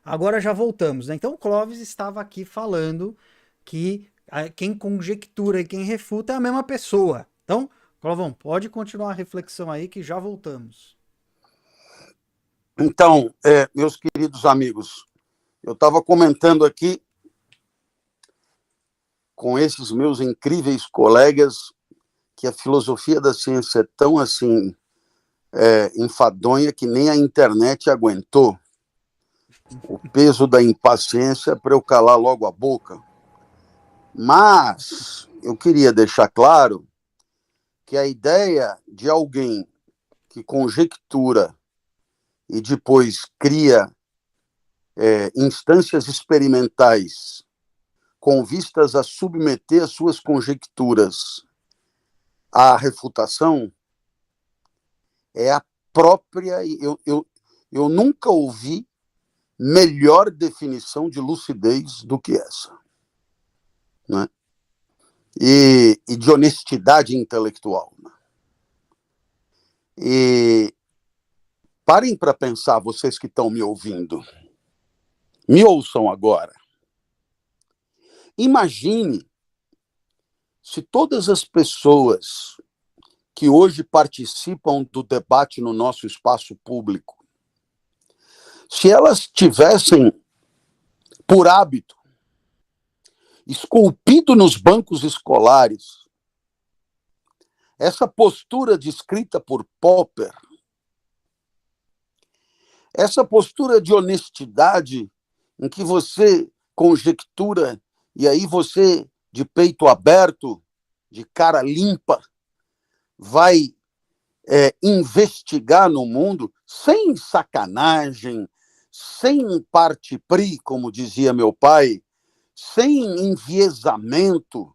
Agora já voltamos, né? Então o Clóvis estava aqui falando que quem conjectura e quem refuta é a mesma pessoa. Então, Clovão, pode continuar a reflexão aí que já voltamos. Então, meus queridos amigos, eu estava comentando aqui com esses meus incríveis colegas que a filosofia da ciência é tão assim enfadonha que nem a internet aguentou o peso da impaciência para eu calar logo a boca. Mas eu queria deixar claro que a ideia de alguém que conjectura e depois cria instâncias experimentais com vistas a submeter as suas conjecturas à refutação é a própria. Eu nunca ouvi melhor definição de lucidez do que essa, né? E de honestidade intelectual. Né? E parem para pensar, vocês que estão me ouvindo. Me ouçam agora. Imagine se todas as pessoas que hoje participam do debate no nosso espaço público, se elas tivessem, por hábito, esculpido nos bancos escolares, essa postura descrita por Popper, essa postura de honestidade em que você conjectura e aí você, de peito aberto, de cara limpa, vai investigar no mundo sem sacanagem, sem parte-pri, como dizia meu pai, sem enviesamento,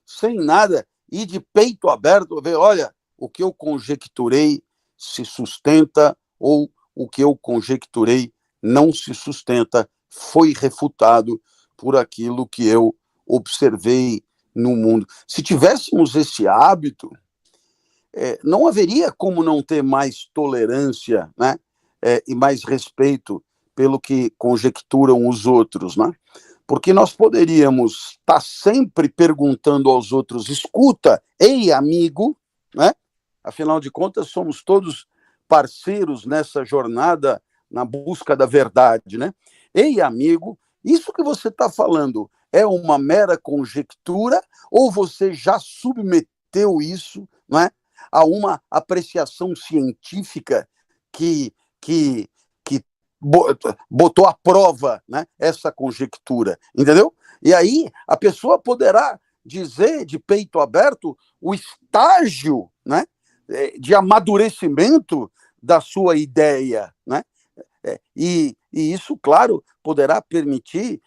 sem nada, e de peito aberto, ver, olha, o que eu conjecturei se sustenta ou o que eu conjecturei não se sustenta, foi refutado por aquilo que eu observei no mundo. Se tivéssemos esse hábito, não haveria como não ter mais tolerância, né? E mais respeito pelo que conjecturam os outros, né? Porque nós poderíamos estar sempre perguntando aos outros, escuta, ei, amigo, né? Afinal de contas, somos todos parceiros nessa jornada na busca da verdade, né? Ei, amigo, isso que você está falando é uma mera conjectura ou você já submeteu isso, não é, a uma apreciação científica que botou à prova, né, essa conjectura, entendeu? E aí a pessoa poderá dizer de peito aberto o estágio, né, de amadurecimento da sua ideia, né? E isso, claro, poderá permitir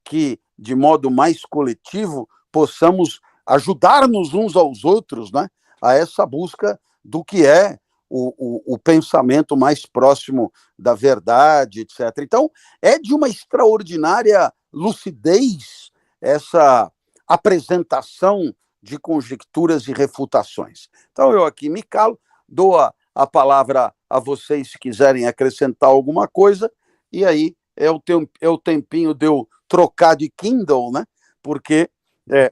que, de modo mais coletivo, possamos ajudar-nos uns aos outros, né, a essa busca do que é o pensamento mais próximo da verdade, etc. Então, é de uma extraordinária lucidez essa apresentação de conjecturas e refutações. Então, eu aqui me calo, dou a palavra a vocês se quiserem acrescentar alguma coisa, e aí é o tempinho de eu trocar de Kindle, né? Porque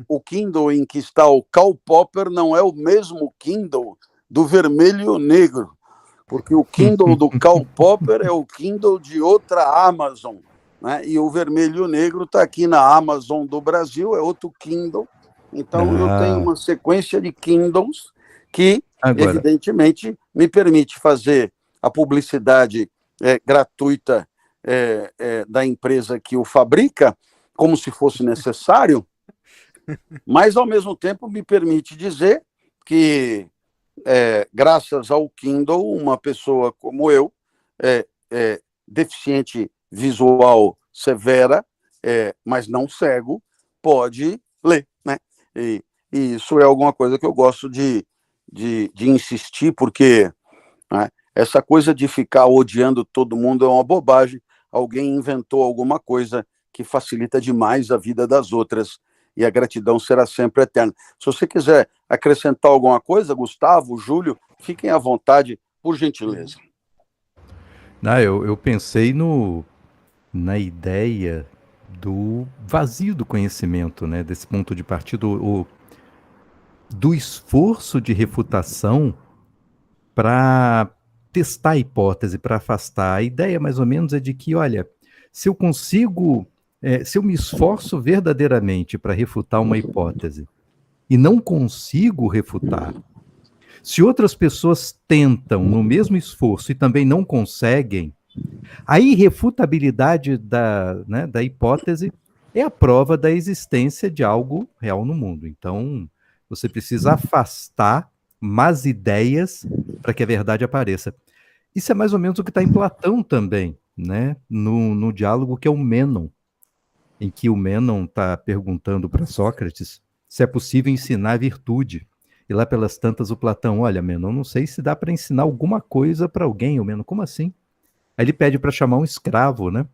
o Kindle em que está o Karl Popper não é o mesmo Kindle do Vermelho e o Negro, porque o Kindle do Karl Popper é o Kindle de outra Amazon, né? E o Vermelho e o Negro está aqui na Amazon do Brasil, é outro Kindle. Então eu tenho Ah, uma sequência de Kindles que, agora, evidentemente, me permite fazer a publicidade gratuita da empresa que o fabrica, como se fosse necessário, mas, ao mesmo tempo, me permite dizer que, graças ao Kindle, uma pessoa como eu, deficiente visual severa, mas não cego, pode ler, né? E isso é alguma coisa que eu gosto de insistir, porque, né, essa coisa de ficar odiando todo mundo é uma bobagem. Alguém inventou alguma coisa que facilita demais a vida das outras, e a gratidão será sempre eterna. Se você quiser acrescentar alguma coisa, Gustavo, Júlio, fiquem à vontade, por gentileza. eu pensei na ideia do vazio do conhecimento, né? Desse ponto de partida, do esforço de refutação para testar a hipótese, para afastar. A ideia, mais ou menos, é de que, olha, se eu consigo, se eu me esforço verdadeiramente para refutar uma hipótese e não consigo refutar, se outras pessoas tentam no mesmo esforço e também não conseguem, a irrefutabilidade né, da hipótese é a prova da existência de algo real no mundo. Então, você precisa afastar más ideias para que a verdade apareça. Isso é mais ou menos o que está em Platão também, né? No diálogo que é o Mênon, em que o Mênon está perguntando para Sócrates se é possível ensinar a virtude. E lá pelas tantas o Platão, olha, Mênon, não sei se dá para ensinar alguma coisa para alguém. O Mênon, como assim? Aí ele pede para chamar um escravo, né?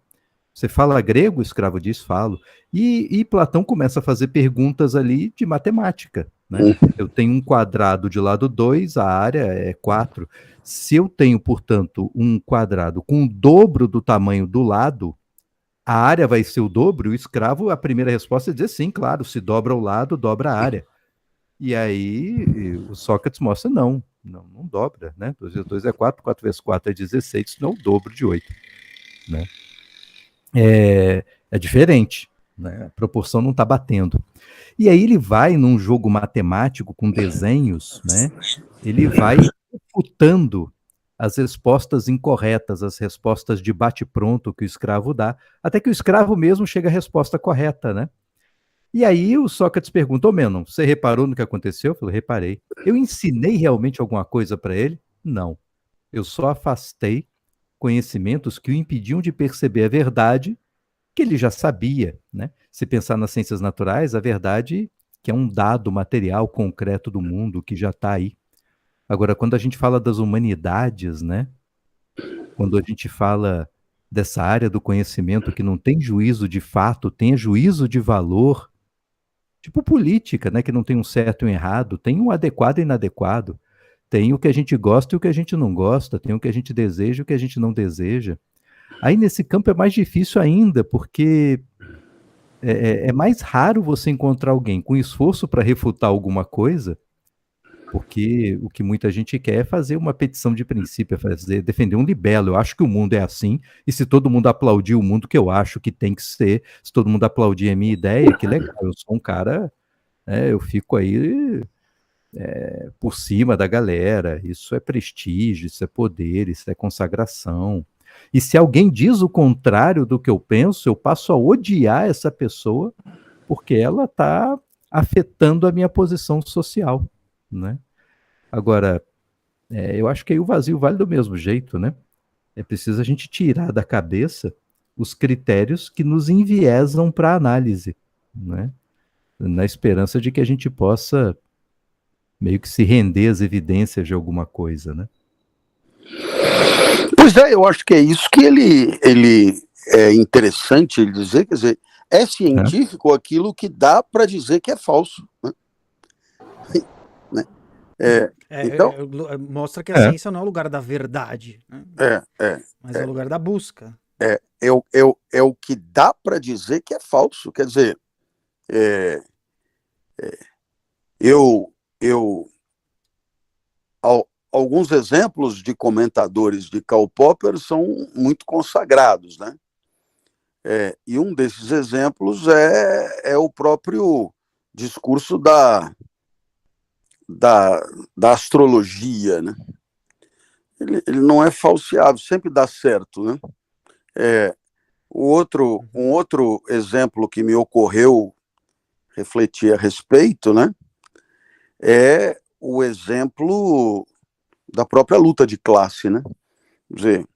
Você fala grego? O escravo diz, falo. E Platão começa a fazer perguntas ali de matemática, né? Eu tenho um quadrado de lado 2, a área é 4. Se eu tenho, portanto, um quadrado com o dobro do tamanho do lado, a área vai ser o dobro? O escravo, a primeira resposta é dizer sim, claro, se dobra o lado, dobra a área. E aí o Sócrates mostra, não dobra, né? 2 vezes 2 é 4, 4 vezes 4 é 16, isso não é o dobro de 8, né? É diferente, né? A proporção não está batendo. E aí ele vai num jogo matemático com desenhos, né? Ele vai refutando as respostas incorretas, as respostas de bate-pronto que o escravo dá, até que o escravo mesmo chega à resposta correta, né? E aí o Sócrates pergunta, ô Mênon, você reparou no que aconteceu? Eu falei, reparei. Eu ensinei realmente alguma coisa para ele? Não. Eu só afastei conhecimentos que o impediam de perceber a verdade que ele já sabia, né? Se pensar nas ciências naturais, a verdade que é um dado material concreto do mundo que já está aí. Agora, quando a gente fala das humanidades, né? Quando a gente fala dessa área do conhecimento que não tem juízo de fato, tem juízo de valor, tipo política, né? Que não tem um certo e um errado, tem um adequado e inadequado, tem o que a gente gosta e o que a gente não gosta, tem o que a gente deseja e o que a gente não deseja. Aí nesse campo é mais difícil ainda, porque é mais raro você encontrar alguém com esforço para refutar alguma coisa, porque o que muita gente quer é fazer uma petição de princípio, defender um libelo. Eu acho que o mundo é assim, e se todo mundo aplaudir o mundo que eu acho que tem que ser, se todo mundo aplaudir a minha ideia, que legal, eu sou um cara, eu fico aí por cima da galera, isso é prestígio, isso é poder, isso é consagração. E se alguém diz o contrário do que eu penso, eu passo a odiar essa pessoa porque ela está afetando a minha posição social, né? Agora, eu acho que aí o vazio vale do mesmo jeito, né? É preciso a gente tirar da cabeça os critérios que nos enviesam para a análise, né? Na esperança de que a gente possa meio que se render às evidências de alguma coisa, né? Pois é, eu acho que é isso que ele é interessante ele dizer, quer dizer, é científico aquilo que dá para dizer que é falso, né? Então, mostra que a ciência não é o lugar da verdade, né? Mas é o lugar da busca. É o que dá para dizer que é falso, quer dizer, eu alguns exemplos de comentadores de Karl Popper são muito consagrados, né? E um desses exemplos é o próprio discurso da astrologia, né? Ele não é falseável, sempre dá certo, né? Um outro exemplo que me ocorreu refletir a respeito, né? É o exemplo da própria luta de classe, né? Quer dizer,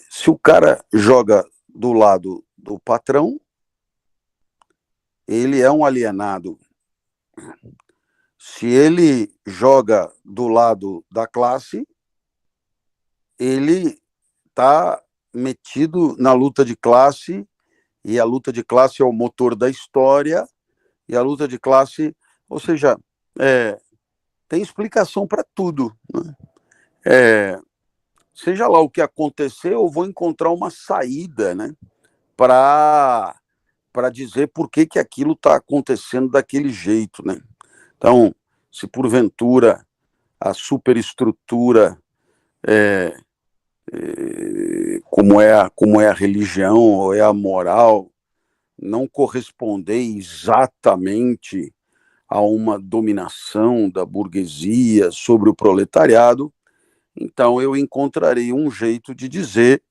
se o cara joga do lado do patrão, ele é um alienado. Se ele joga do lado da classe, ele está metido na luta de classe, e a luta de classe é o motor da história, e a luta de classe, ou seja, tem explicação para tudo, né? seja lá o que acontecer, eu vou encontrar uma saída, né, para dizer por que aquilo está acontecendo daquele jeito, né? Então, se porventura a superestrutura como é a religião ou é a moral não corresponder exatamente a uma dominação da burguesia sobre o proletariado, então eu encontrarei um jeito de dizer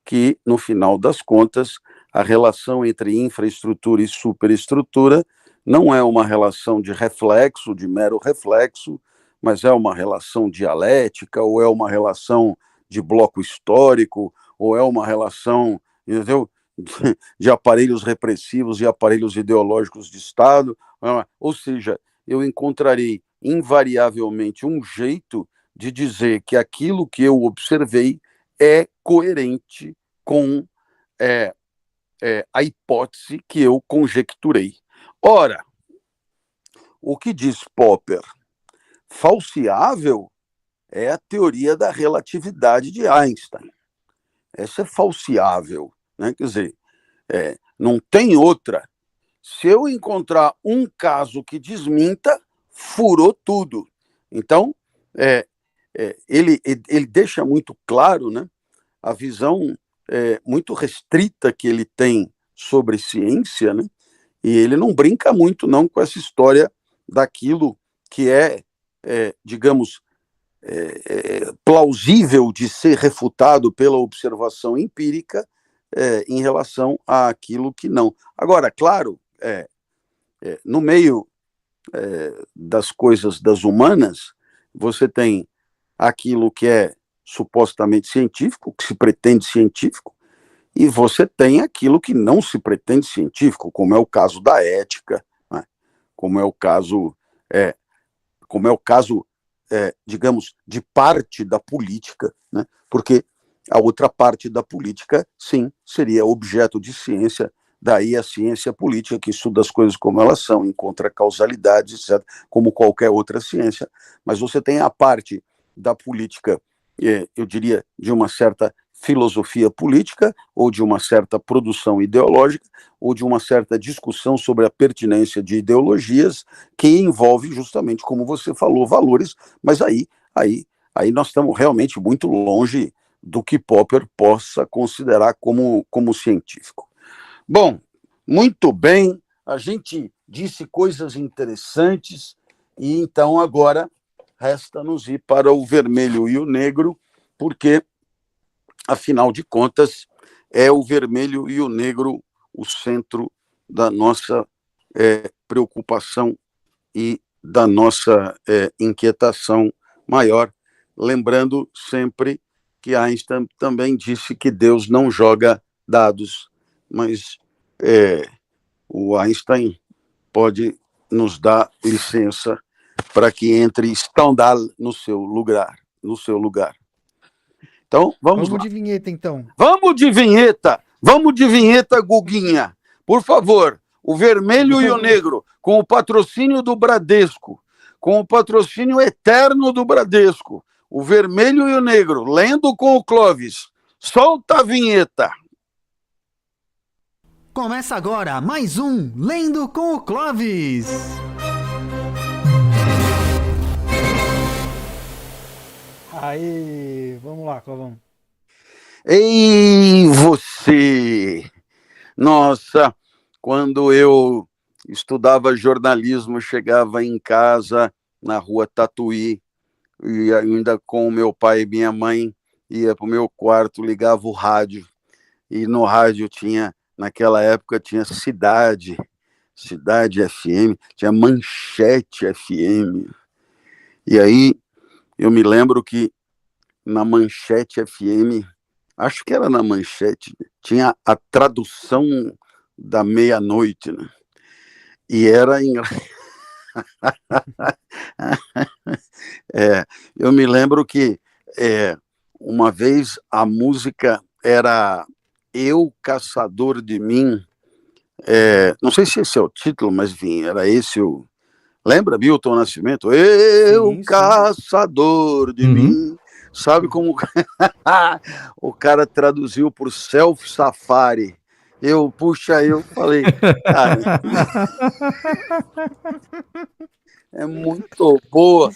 que, no final das contas, a relação entre infraestrutura e superestrutura não é uma relação de reflexo, de mero reflexo, mas é uma relação dialética, ou é uma relação de bloco histórico, ou é uma relação, entendeu, de aparelhos repressivos e aparelhos ideológicos de Estado. Ou seja, eu encontrarei invariavelmente um jeito de dizer que aquilo que eu observei é coerente com a hipótese que eu conjecturei. Ora, o que diz Popper? Falseável é a teoria da relatividade de Einstein. Essa é falseável, né? Quer dizer, não tem outra. Se eu encontrar um caso que desminta, furou tudo. Então, ele deixa muito claro, né, a visão muito restrita que ele tem sobre ciência, né? E ele não brinca muito não com essa história daquilo que digamos, plausível de ser refutado pela observação empírica em relação àquilo que não. Agora, claro, no meio das coisas das humanas, você tem aquilo que é supostamente científico, que se pretende científico, e você tem aquilo que não se pretende científico, como é o caso da ética, né? como é o caso, digamos, de parte da política, né? Porque a outra parte da política, sim, seria objeto de ciência, daí a ciência política, que estuda as coisas como elas são, encontra causalidades, etc., como qualquer outra ciência, mas você tem a parte da política, eu diria, de uma certa filosofia política, ou de uma certa produção ideológica, ou de uma certa discussão sobre a pertinência de ideologias, que envolve justamente, como você falou, valores, mas aí nós estamos realmente muito longe do que Popper possa considerar como científico. Bom, muito bem, a gente disse coisas interessantes, e então agora resta-nos ir para o vermelho e o negro, porque, afinal de contas, é o vermelho e o negro o centro da nossa preocupação e da nossa inquietação maior, lembrando sempre que Einstein também disse que Deus não joga dados, mas o Einstein pode nos dar licença para que entre Stendhal no seu lugar. Então, vamos lá. De vinheta, então. Vamos de vinheta, Guguinha. Por favor, o vermelho e o negro, com o patrocínio do Bradesco, com o patrocínio eterno do Bradesco, o vermelho e o negro, lendo com o Clóvis. Solta a vinheta. Começa agora mais um Lendo com o Clóvis. Aí, vamos lá, Clovão. Ei, você! Nossa, quando eu estudava jornalismo, chegava em casa na rua Tatuí, e ainda com meu pai e minha mãe, ia para o meu quarto, ligava o rádio, e no rádio naquela época tinha Cidade FM, tinha Manchete FM. E aí eu me lembro que na Manchete FM, acho que era na Manchete, tinha a tradução da meia-noite, né? E era eu me lembro que uma vez a música era Eu, Caçador de Mim. Não sei se esse é o título, mas enfim, era esse o... Lembra, Milton Nascimento? Eu, sim. Caçador de mim, Sabe como o cara traduziu por self-safari? Eu falei, cara, é muito boa.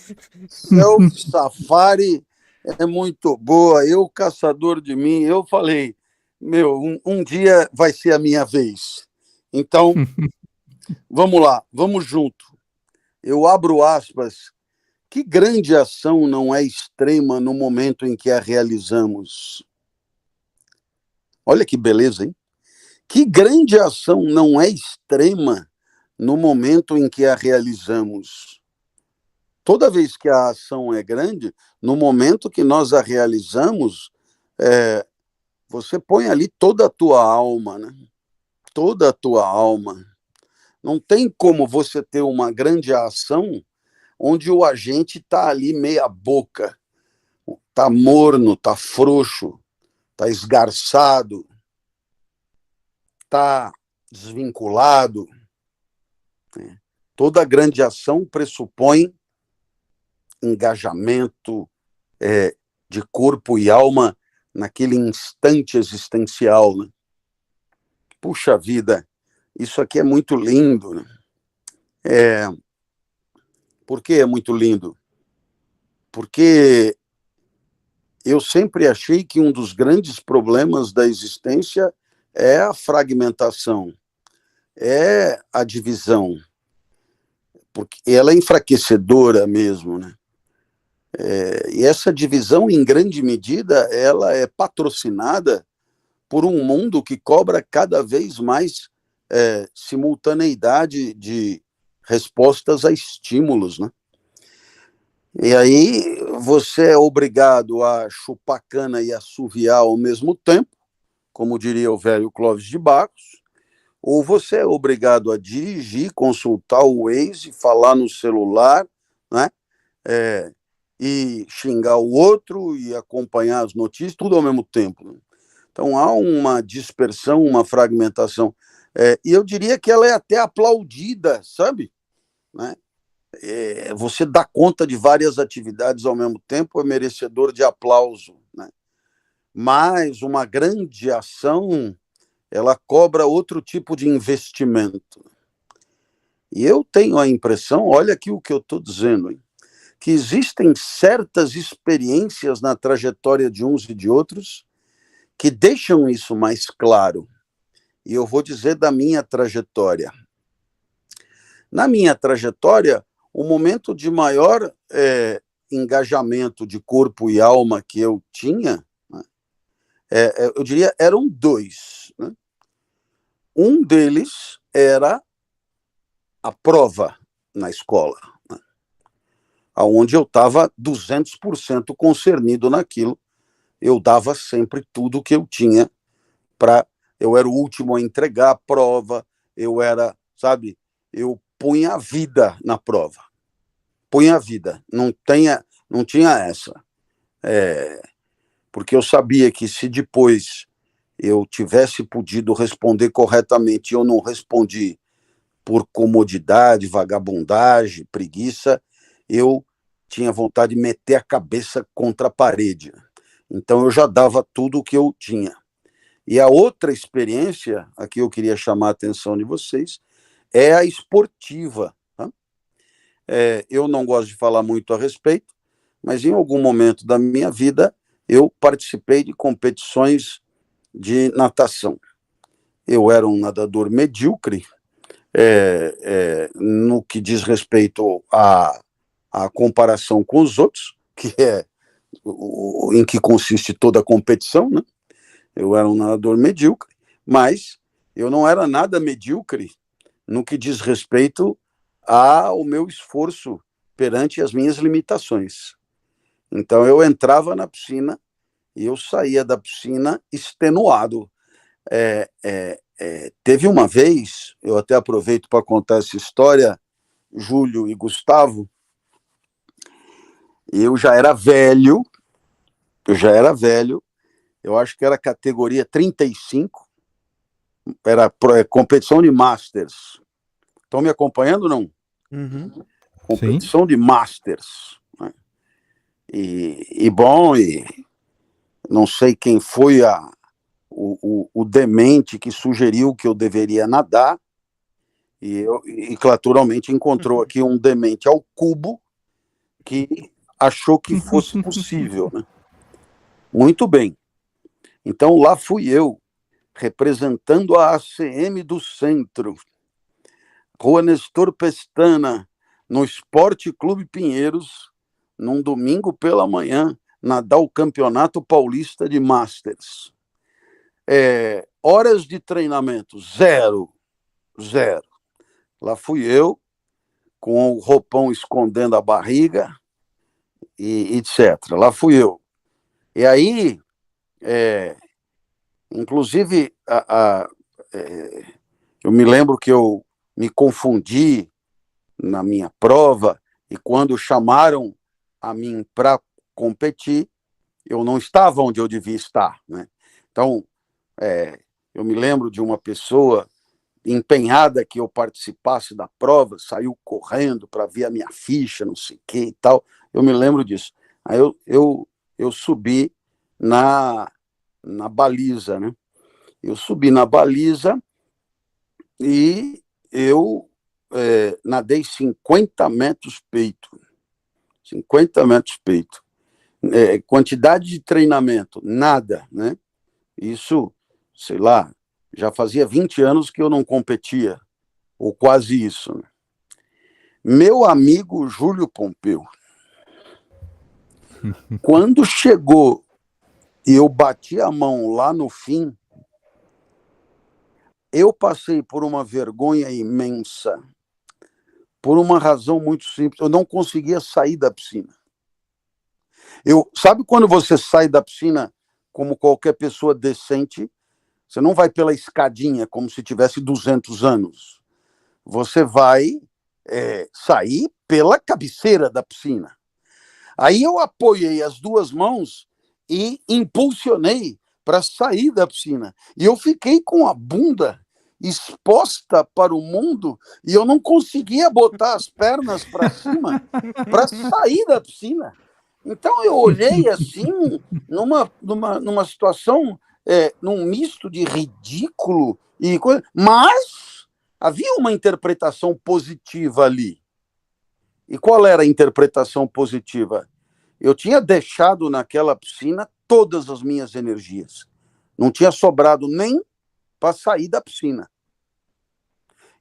Self-safari é muito boa. Eu, caçador de mim, eu falei, um dia vai ser a minha vez. Então, vamos lá, vamos junto. Eu abro aspas. Que grande ação não é extrema no momento em que a realizamos? Olha que beleza, hein? Que grande ação não é extrema no momento em que a realizamos? Toda vez que a ação é grande, no momento que nós a realizamos, você põe ali toda a tua alma, né? Toda a tua alma. Não tem como você ter uma grande ação onde o agente está ali meia boca, está morno, está frouxo, está esgarçado, está desvinculado. Né? Toda grande ação pressupõe engajamento de corpo e alma naquele instante existencial. Né? Puxa vida, isso aqui é muito lindo. Né? Por que é muito lindo? Porque eu sempre achei que um dos grandes problemas da existência é a fragmentação, é a divisão, porque ela é enfraquecedora mesmo, né? E essa divisão, em grande medida, ela é patrocinada por um mundo que cobra cada vez mais simultaneidade de respostas a estímulos, né? E aí você é obrigado a chupar cana e assoviar ao mesmo tempo, como diria o velho Clóvis de Barros, ou você é obrigado a dirigir, consultar o Waze, falar no celular, né? E xingar o outro e acompanhar as notícias, tudo ao mesmo tempo. Né? Então há uma dispersão, uma fragmentação. E eu diria que ela é até aplaudida, sabe? Né? Você dá conta de várias atividades ao mesmo tempo é merecedor de aplauso, né? Mas uma grande ação, ela cobra outro tipo de investimento. E eu tenho a impressão, olha aqui o que eu estou dizendo, hein, que existem certas experiências na trajetória de uns e de outros que deixam isso mais claro. E eu vou dizer da minha trajetória. Na minha trajetória, o momento de maior engajamento de corpo e alma que eu tinha, né, eu diria, eram dois. Né? Um deles era a prova na escola, né? Onde eu estava 200% concernido naquilo. Eu dava sempre tudo que eu tinha eu era o último a entregar a prova, eu era, sabe, eu punha a vida na prova. Punha a vida, não tinha essa. Porque eu sabia que se depois eu tivesse podido responder corretamente e eu não respondi por comodidade, vagabundagem, preguiça, eu tinha vontade de meter a cabeça contra a parede. Então eu já dava tudo o que eu tinha. E a outra experiência, aqui eu queria chamar a atenção de vocês, é a esportiva. Tá? Eu não gosto de falar muito a respeito, mas em algum momento da minha vida eu participei de competições de natação. Eu era um nadador medíocre, no que diz respeito à comparação com os outros, que é em que consiste toda a competição, né? Eu era um nadador medíocre, mas eu não era nada medíocre no que diz respeito ao meu esforço perante as minhas limitações. Então eu entrava na piscina e eu saía da piscina extenuado. Teve uma vez, eu até aproveito para contar essa história, Júlio e Gustavo, eu já era velho, eu acho que era categoria 35, era competição de Masters. Estão me acompanhando ou não? Uhum. Competição de Masters. Né? e não sei quem foi o demente que sugeriu que eu deveria nadar, e naturalmente encontrou aqui um demente ao cubo que achou que fosse possível, né? Muito bem. Então lá fui eu, representando a ACM do Centro, Rua Nestor Pestana, no Esporte Clube Pinheiros, num domingo pela manhã, nadar o Campeonato Paulista de Masters. Horas de treinamento, zero. Lá fui eu, com o roupão escondendo a barriga, e etc. Lá fui eu. E aí, inclusive, eu me lembro que eu me confundi na minha prova, e quando chamaram a mim para competir, eu não estava onde eu devia estar, né? Então, eu me lembro de uma pessoa empenhada que eu participasse da prova, saiu correndo para ver a minha ficha, não sei o que e tal. Eu me lembro disso. Aí eu subi na baliza, né? Eu subi na baliza e eu nadei 50 metros peito. 50 metros peito. Quantidade de treinamento, nada, né? Isso, sei lá, já fazia 20 anos que eu não competia, ou quase isso, né? Meu amigo Júlio Pompeu, quando chegou e eu bati a mão lá no fim, eu passei por uma vergonha imensa, por uma razão muito simples, eu não conseguia sair da piscina. Sabe quando você sai da piscina como qualquer pessoa decente? Você não vai pela escadinha como se tivesse 200 anos. Você vai sair pela cabeceira da piscina. Aí eu apoiei as duas mãos e impulsionei para sair da piscina. E eu fiquei com a bunda exposta para o mundo e eu não conseguia botar as pernas para cima para sair da piscina. Então eu olhei assim, numa situação, num misto de ridículo e coisa, mas havia uma interpretação positiva ali. E qual era a interpretação positiva? Eu tinha deixado naquela piscina todas as minhas energias. Não tinha sobrado nem para sair da piscina.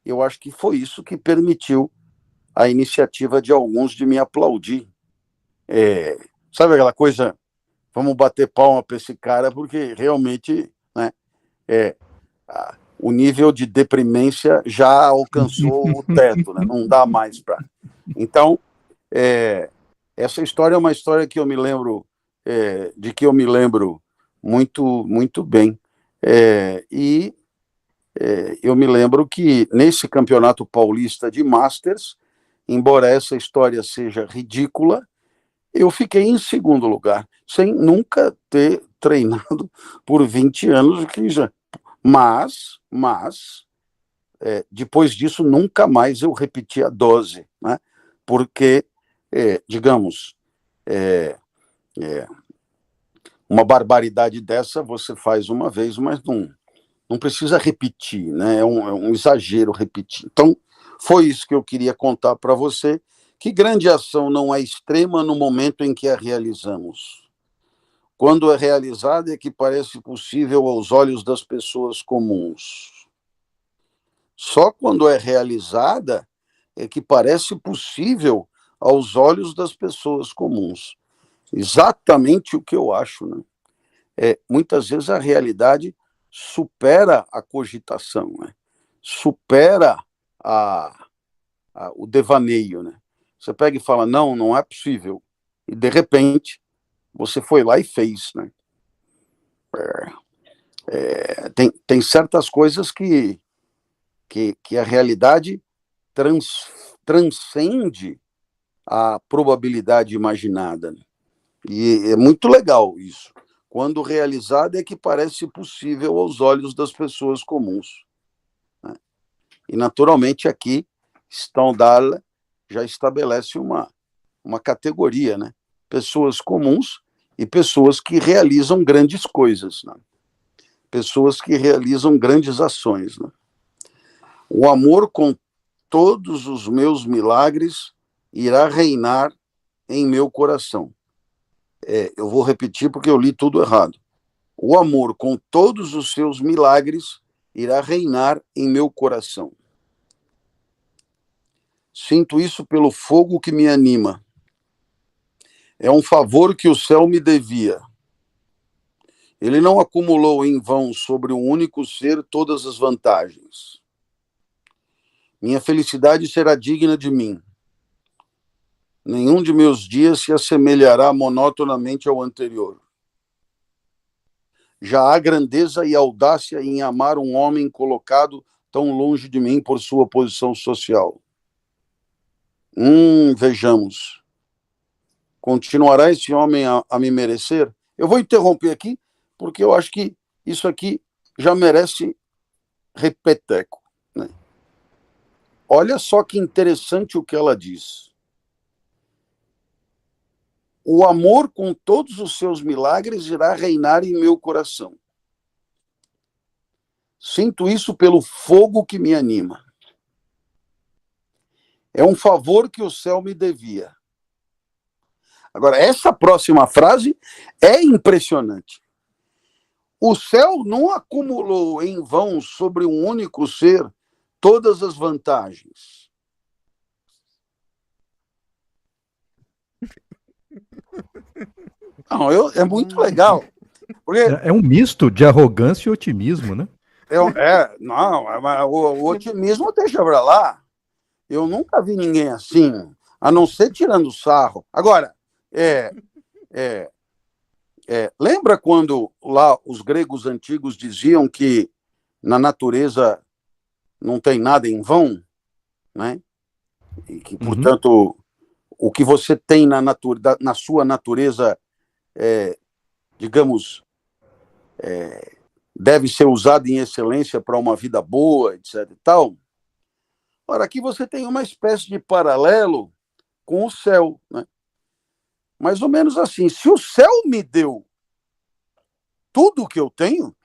Eu acho que foi isso que permitiu a iniciativa de alguns de me aplaudir. Sabe aquela coisa, vamos bater palma para esse cara, porque realmente, né, o nível de deprimência já alcançou o teto, né? Não dá mais para. Então, essa história é uma história que eu me lembro, de que eu me lembro muito, muito bem. Eu me lembro que nesse Campeonato Paulista de Masters, embora essa história seja ridícula, eu fiquei em segundo lugar, sem nunca ter treinado por 20 anos, mas depois disso, nunca mais eu repeti a dose, né? Porque, digamos, uma barbaridade dessa você faz uma vez, mas não precisa repetir, né? É um exagero repetir. Então, foi isso que eu queria contar para você, que grande ação não é extrema no momento em que a realizamos. Quando é realizada é que parece possível aos olhos das pessoas comuns. Só quando é realizada é que parece possível aos olhos das pessoas comuns. Exatamente o que eu acho, né? Muitas vezes a realidade supera a cogitação, né? Supera o devaneio, né? Você pega e fala, não é possível. E, de repente, você foi lá e fez, né? Tem certas coisas que a realidade transcende a probabilidade imaginada, né? E é muito legal isso. Quando realizado é que parece possível aos olhos das pessoas comuns, né? E, naturalmente, aqui, Stendhal já estabelece uma categoria, né? pessoas comuns e pessoas que realizam grandes coisas, né? Pessoas que realizam grandes ações, né? O amor com todos os meus milagres irá reinar em meu coração. Eu vou repetir porque eu li tudo errado. O amor com todos os seus milagres irá reinar em meu coração. Sinto isso pelo fogo que me anima. É um favor que o céu me devia. Ele não acumulou em vão sobre um único ser todas as vantagens. Minha felicidade será digna de mim. Nenhum de meus dias se assemelhará monotonamente ao anterior. Já há grandeza e audácia em amar um homem colocado tão longe de mim por sua posição social. Vejamos. Continuará esse homem a me merecer? Eu vou interromper aqui, porque eu acho que isso aqui já merece repeteco, né? Olha só que interessante o que ela diz. O amor com todos os seus milagres irá reinar em meu coração. Sinto isso pelo fogo que me anima. É um favor que o céu me devia. Agora, essa próxima frase é impressionante. O céu não acumulou em vão sobre um único ser todas as vantagens. Não, é muito legal. Porque É um misto de arrogância e otimismo, né? o otimismo deixa pra lá. Eu nunca vi ninguém assim, a não ser tirando sarro. Agora, lembra quando lá os gregos antigos diziam que na natureza não tem nada em vão, né? E que, portanto, o que você tem na sua natureza, digamos, deve ser usado em excelência para uma vida boa, etc. e tal. Ora, aqui você tem uma espécie de paralelo com o céu, né? Mais ou menos assim, se o céu me deu tudo o que eu tenho,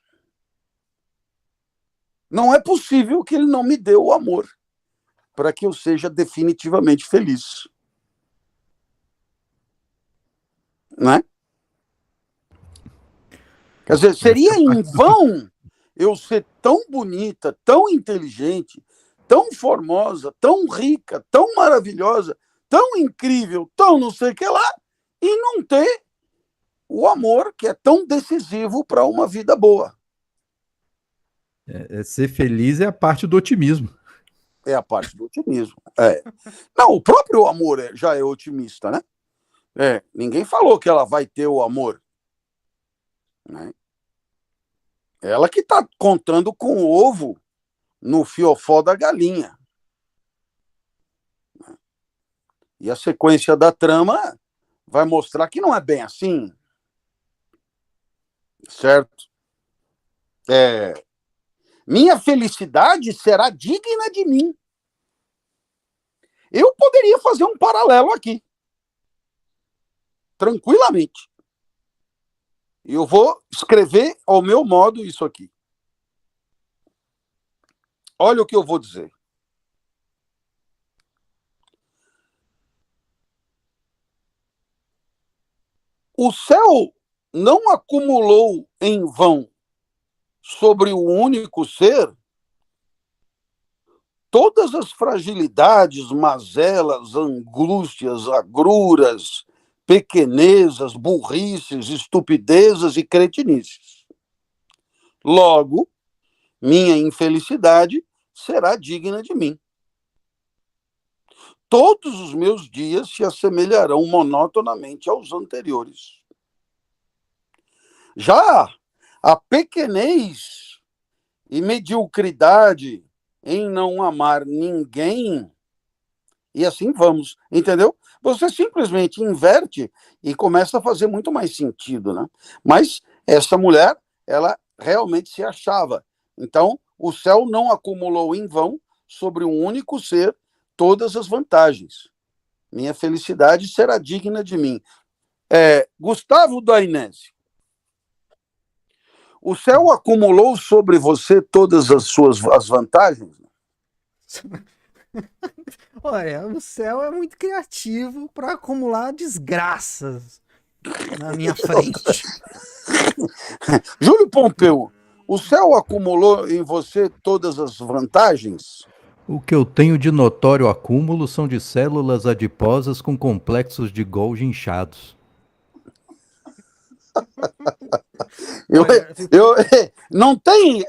não é possível que ele não me dê o amor para que eu seja definitivamente feliz. Né? Quer dizer, seria em vão eu ser tão bonita, tão inteligente, tão formosa, tão rica, tão maravilhosa, tão incrível, tão não sei o que lá, e não ter o amor que é tão decisivo para uma vida boa. Ser feliz é a parte do otimismo. É a parte do otimismo. Não, o próprio amor já é otimista, né? Ninguém falou que ela vai ter o amor, né? Ela que está contando com o ovo no fiofó da galinha. E a sequência da trama vai mostrar que não é bem assim. Certo? Minha felicidade será digna de mim. Eu poderia fazer um paralelo aqui. Tranquilamente. E eu vou escrever ao meu modo isso aqui. Olha o que eu vou dizer. O céu não acumulou em vão sobre o único ser todas as fragilidades, mazelas, angústias, agruras, pequenezas, burrices, estupidezes e cretinices. Logo, minha infelicidade será digna de mim. Todos os meus dias se assemelharão monotonamente aos anteriores. Já a pequenez e mediocridade em não amar ninguém, e assim vamos, entendeu? Você simplesmente inverte e começa a fazer muito mais sentido, né? Mas essa mulher, ela realmente se achava. Então, o céu não acumulou em vão sobre um único ser todas as vantagens. Minha felicidade será digna de mim. Gustavo Dainese, o céu acumulou sobre você todas as vantagens? Olha, o céu é muito criativo para acumular desgraças na minha frente. Júlio Pompeu, o céu acumulou em você todas as vantagens? O que eu tenho de notório acúmulo são de células adiposas com complexos de Golgi inchados. Não tem,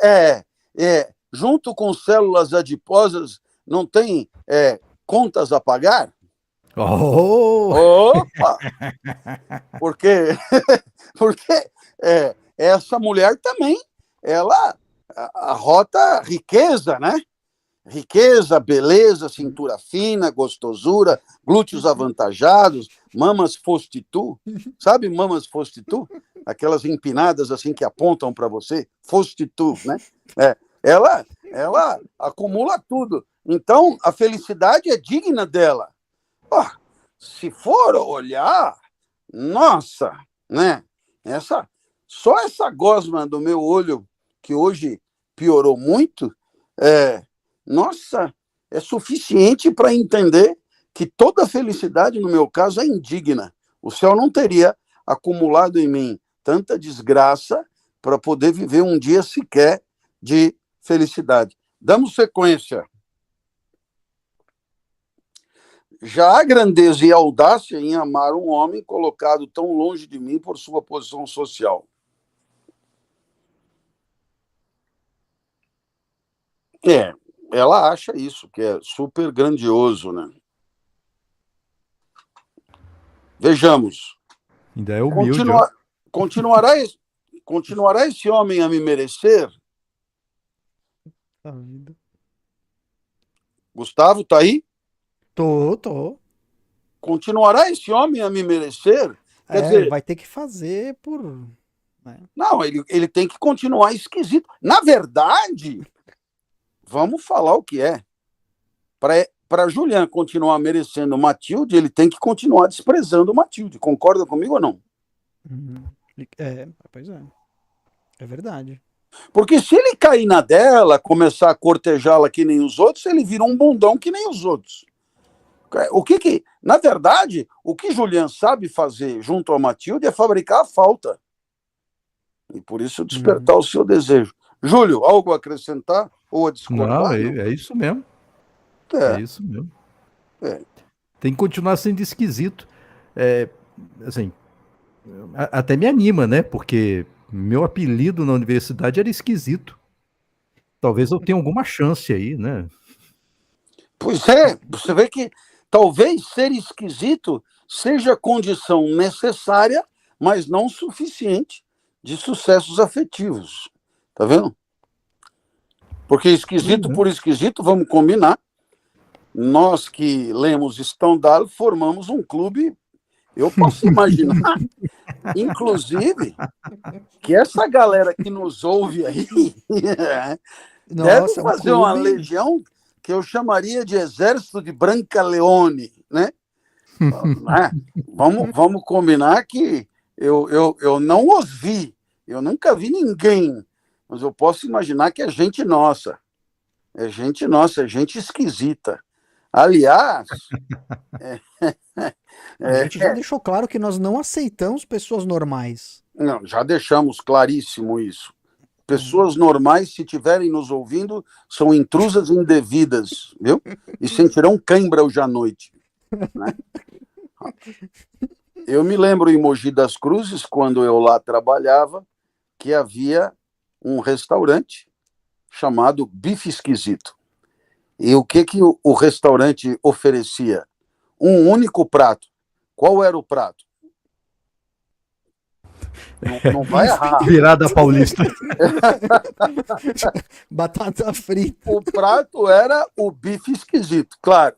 junto com células adiposas, não tem contas a pagar? Oh! Opa! Porque essa mulher também, ela arrota riqueza, né? Riqueza, beleza, cintura fina, gostosura, glúteos avantajados, mamas foste-tu. Sabe mamas foste-tu? Aquelas empinadas assim que apontam para você, foste-tu, né? Ela acumula tudo. Então, a felicidade é digna dela. Se for olhar, nossa, né? Só essa gosma do meu olho, que hoje piorou muito, nossa, é suficiente para entender que toda felicidade, no meu caso, é indigna. O céu não teria acumulado em mim tanta desgraça para poder viver um dia sequer de felicidade. Damos sequência. Já há grandeza e audácia em amar um homem colocado tão longe de mim por sua posição social. Ela acha isso, que é super grandioso, né? Vejamos. Ainda é humilde. Continuará esse homem a me merecer? Gustavo, tá aí? Tô. Continuará esse homem a me merecer? Quer dizer, vai ter que fazer por... Né? Não, ele tem que continuar esquisito. Na verdade, vamos falar o que é. Para Julian continuar merecendo Matilde, ele tem que continuar desprezando Matilde. Concorda comigo ou não? Pois é. É verdade. Porque se ele cair na dela, começar a cortejá-la que nem os outros, ele vira um bundão que nem os outros. Na verdade, o que Julian sabe fazer junto a Matilde é fabricar a falta. E por isso despertar o seu desejo. Júlio, algo a acrescentar ou a discordar? Não, é isso mesmo. É isso mesmo. Tem que continuar sendo esquisito. Assim, até me anima, né? Porque meu apelido na universidade era esquisito. Talvez eu tenha alguma chance aí, né? Pois é, você vê que talvez ser esquisito seja condição necessária, mas não suficiente de sucessos afetivos. Tá vendo? Porque esquisito por esquisito, vamos combinar. Nós que lemos Stendhal formamos um clube. Eu posso imaginar, inclusive, que essa galera que nos ouve aí deve fazer uma legião que eu chamaria de Exército de Brancaleone, né? Vamos combinar que eu não os vi, eu nunca vi ninguém, mas eu posso imaginar que é gente nossa, é gente esquisita. Aliás, a gente já deixou claro que nós não aceitamos pessoas normais. Não, já deixamos claríssimo isso. Pessoas normais, se estiverem nos ouvindo, são intrusas indevidas, viu? E sentirão cãibra hoje à noite. Né? Eu me lembro em Mogi das Cruzes, quando eu lá trabalhava, que havia um restaurante chamado Bife Esquisito. E o que o restaurante oferecia? Um único prato. Qual era o prato? Não vai errar. Virada paulista. Batata frita. O prato era o bife esquisito, claro.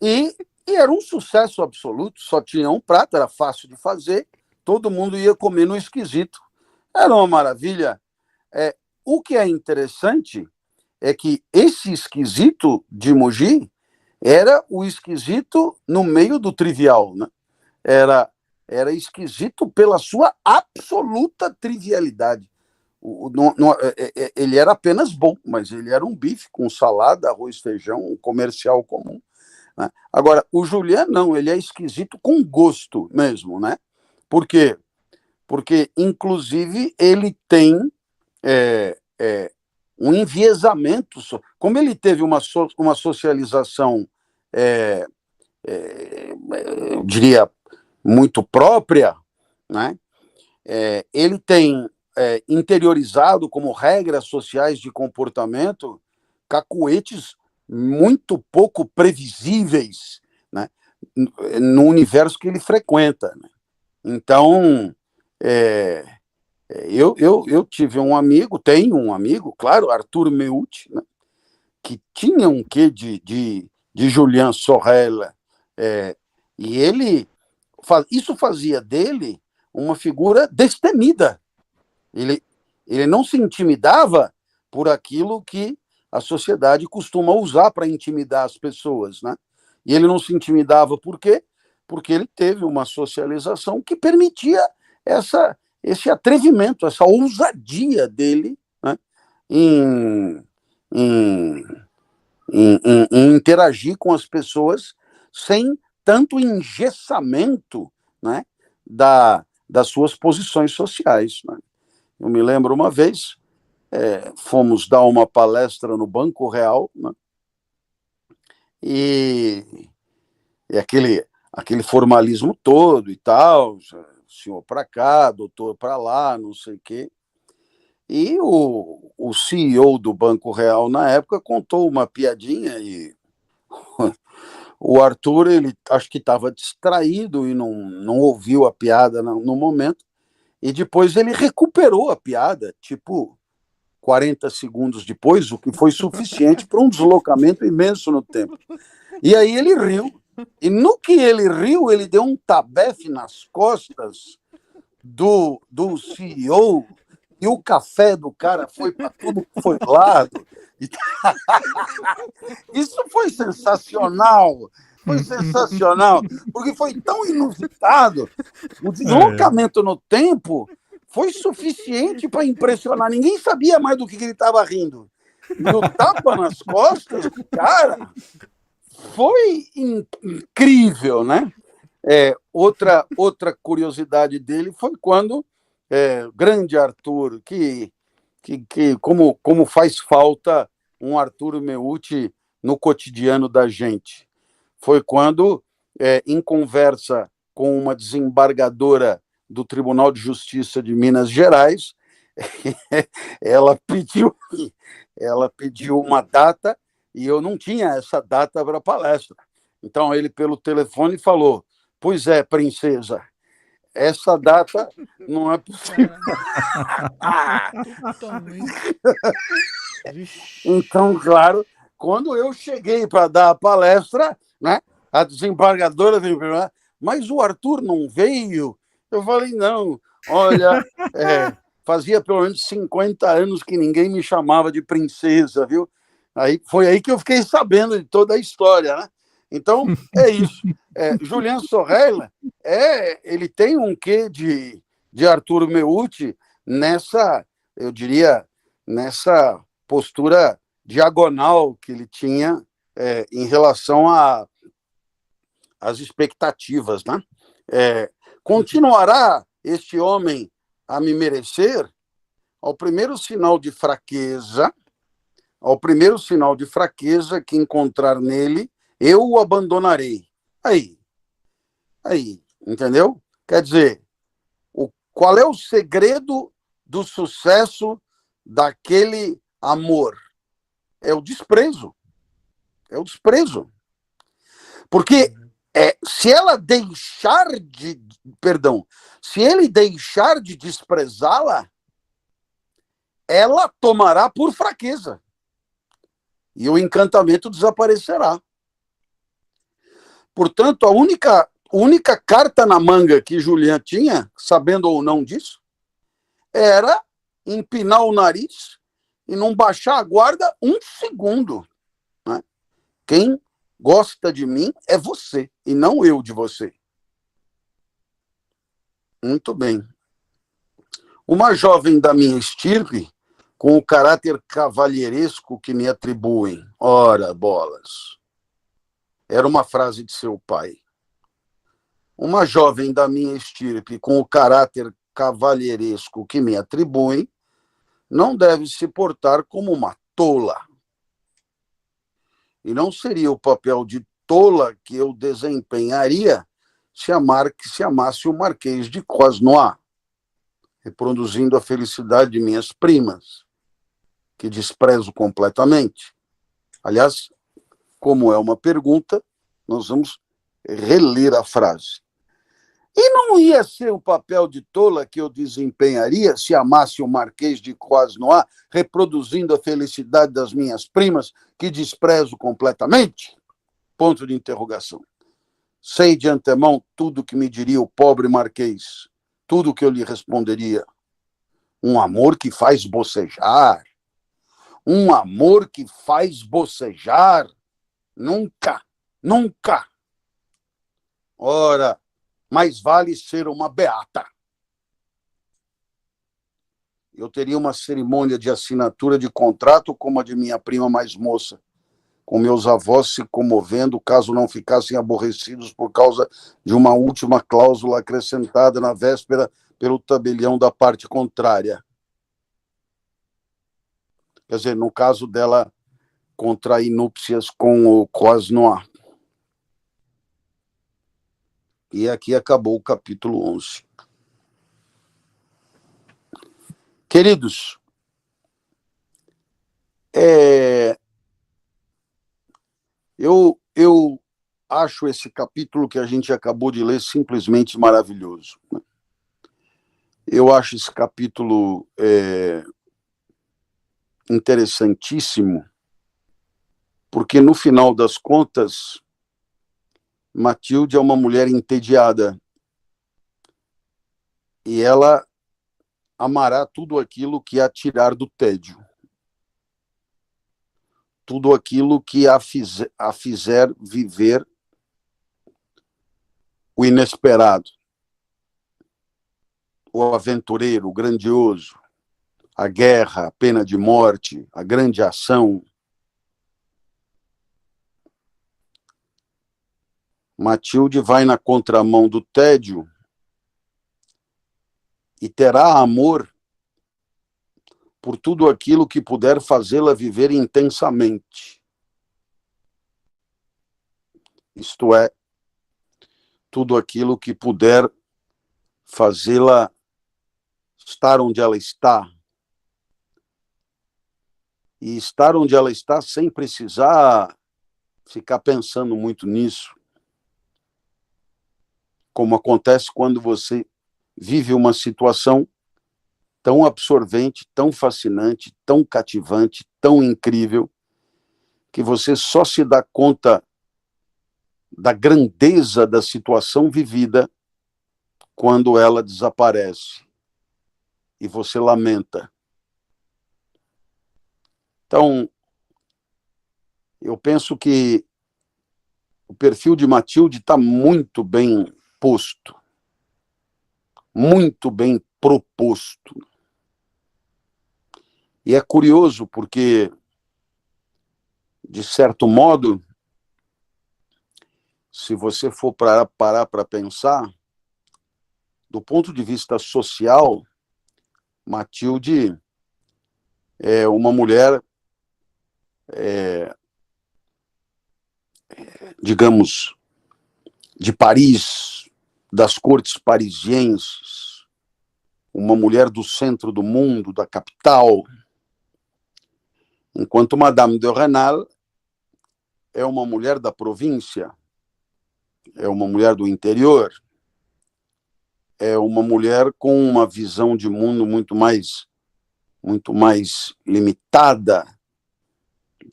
E era um sucesso absoluto, só tinha um prato, era fácil de fazer, todo mundo ia comer no esquisito. Era uma maravilha. O que é interessante é que esse esquisito de Mogi era o esquisito no meio do trivial, né? Era era esquisito pela sua absoluta trivialidade. Ele era apenas bom, mas ele era um bife com salada, arroz, feijão, um comercial comum, né? Agora, o Julian não, ele é esquisito com gosto mesmo, né? Por quê? Porque, inclusive, ele tem um enviesamento, como ele teve uma socialização, eu diria, muito própria, né? Ele tem interiorizado como regras sociais de comportamento cacuetes muito pouco previsíveis, né, no universo que ele frequenta, né? Então, eu tive um amigo, tenho um amigo, claro, Arthur Meucci, né, que tinha um quê de Julian Sorel, e isso fazia dele uma figura destemida. Ele não se intimidava por aquilo que a sociedade costuma usar para intimidar as pessoas, né? E ele não se intimidava por quê? Porque ele teve uma socialização que permitia esse atrevimento, essa ousadia dele, né, em interagir com as pessoas sem tanto engessamento, né, das suas posições sociais, né? Eu me lembro uma vez, fomos dar uma palestra no Banco Real, né, e aquele formalismo todo e tal, senhor para cá, doutor para lá, não sei o quê. E o CEO do Banco Real, na época, contou uma piadinha e o Arthur, ele acho que estava distraído e não ouviu a piada no momento, e depois ele recuperou a piada, tipo 40 segundos depois, o que foi suficiente para um deslocamento imenso no tempo. E aí ele riu. E no que ele riu, ele deu um tabefe nas costas do CEO, e o café do cara foi para tudo que foi lado. Isso foi sensacional. Foi sensacional, porque foi tão inusitado. O deslocamento no tempo foi suficiente para impressionar. Ninguém sabia mais do que ele estava rindo. E o tapa nas costas do cara foi incrível, né? Outra curiosidade dele foi quando grande Arthur, que como faz falta um Arthur Meucci no cotidiano da gente. Foi quando, em conversa com uma desembargadora do Tribunal de Justiça de Minas Gerais, ela pediu uma data e eu não tinha essa data para a palestra. Então, ele, pelo telefone, falou: "Pois é, princesa, essa data não é possível." Então, claro, quando eu cheguei para dar a palestra, né, a desembargadora veio perguntar: "Mas o Arthur não veio?" Eu falei: "Não, olha, fazia pelo menos 50 anos que ninguém me chamava de princesa, viu?" Foi aí que eu fiquei sabendo de toda a história, né? Então, é isso. Julian Sorel, ele tem um quê de Arthur Meucci eu diria, nessa postura diagonal que ele tinha em relação às expectativas, né? Continuará este homem a me merecer? Ao primeiro sinal de fraqueza que encontrar nele, eu o abandonarei. Aí, entendeu? Quer dizer, qual é o segredo do sucesso daquele amor? É o desprezo. Porque se ele deixar de desprezá-la, ela tomará por fraqueza. E o encantamento desaparecerá. Portanto, a única carta na manga que Julian tinha, sabendo ou não disso, era empinar o nariz e não baixar a guarda um segundo, né? Quem gosta de mim é você, e não eu de você. Muito bem. Uma jovem da minha estirpe, com o caráter cavalheiresco que me atribuem. Ora, bolas. Era uma frase de seu pai. Uma jovem da minha estirpe, com o caráter cavalheiresco que me atribuem, não deve se portar como uma tola. E não seria o papel de tola que eu desempenharia se amasse o Marquês de Croisnois, reproduzindo a felicidade de minhas primas, que desprezo completamente. Aliás, como é uma pergunta, nós vamos reler a frase. E não ia ser o papel de tola que eu desempenharia se amasse o Marquês de Croisnois, reproduzindo a felicidade das minhas primas, que desprezo completamente? Ponto de interrogação. Sei de antemão tudo o que me diria o pobre Marquês, tudo o que eu lhe responderia. Um amor que faz bocejar. Um amor que faz bocejar. Nunca, nunca. Ora, mais vale ser uma beata. Eu teria uma cerimônia de assinatura de contrato como a de minha prima mais moça, com meus avós se comovendo caso não ficassem aborrecidos por causa de uma última cláusula acrescentada na véspera pelo tabelião da parte contrária. Quer dizer, no caso dela contrair núpcias com o Croisnois. E aqui acabou o capítulo 11. Queridos, eu acho esse capítulo que a gente acabou de ler simplesmente maravilhoso. Eu acho esse capítulo interessantíssimo, porque no final das contas, Matilde é uma mulher entediada e ela amará tudo aquilo que a tirar do tédio, tudo aquilo que a fizer viver o inesperado, o aventureiro, o grandioso, a guerra, a pena de morte, a grande ação. Matilde vai na contramão do tédio e terá amor por tudo aquilo que puder fazê-la viver intensamente. Isto é, tudo aquilo que puder fazê-la estar onde ela está. E estar onde ela está sem precisar ficar pensando muito nisso. Como acontece quando você vive uma situação tão absorvente, tão fascinante, tão cativante, tão incrível, que você só se dá conta da grandeza da situação vivida quando ela desaparece e você lamenta. Então, eu penso que o perfil de Matilde está muito bem posto, muito bem proposto. E é curioso porque, de certo modo, se você for parar para pensar, do ponto de vista social, Matilde é uma mulher, digamos, de Paris, das cortes parisienses, uma mulher do centro do mundo, da capital, enquanto Madame de Renal é uma mulher da província, é uma mulher do interior, é uma mulher com uma visão de mundo muito mais limitada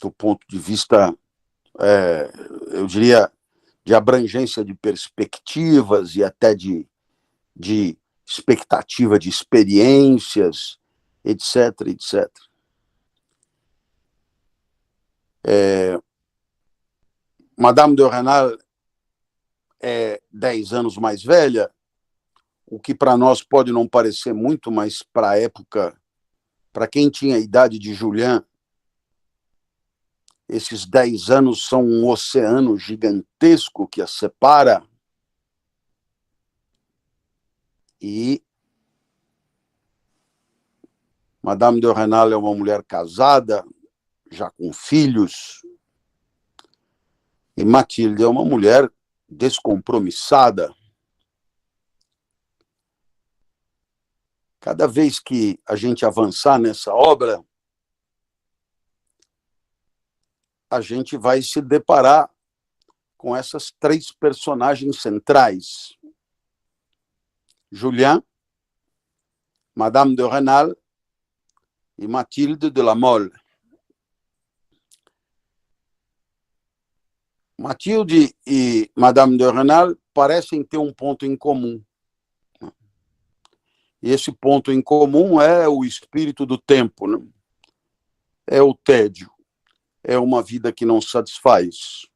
do ponto de vista, eu diria, de abrangência de perspectivas e até de expectativa de experiências, etc, etc. Madame de Renal é 10 anos mais velha, o que para nós pode não parecer muito, mas para a época, para quem tinha a idade de Julian, esses 10 anos são um oceano gigantesco que a separa. E Madame de Renal é uma mulher casada, já com filhos. E Matilde é uma mulher descompromissada. Cada vez que a gente avançar nessa obra, a gente vai se deparar com essas 3 personagens centrais: Julien, Madame de Renal e Mathilde de la Mole. Mathilde e Madame de Renal parecem ter um ponto em comum. E esse ponto em comum é o espírito do tempo, né? É o tédio, é uma vida que não satisfaz,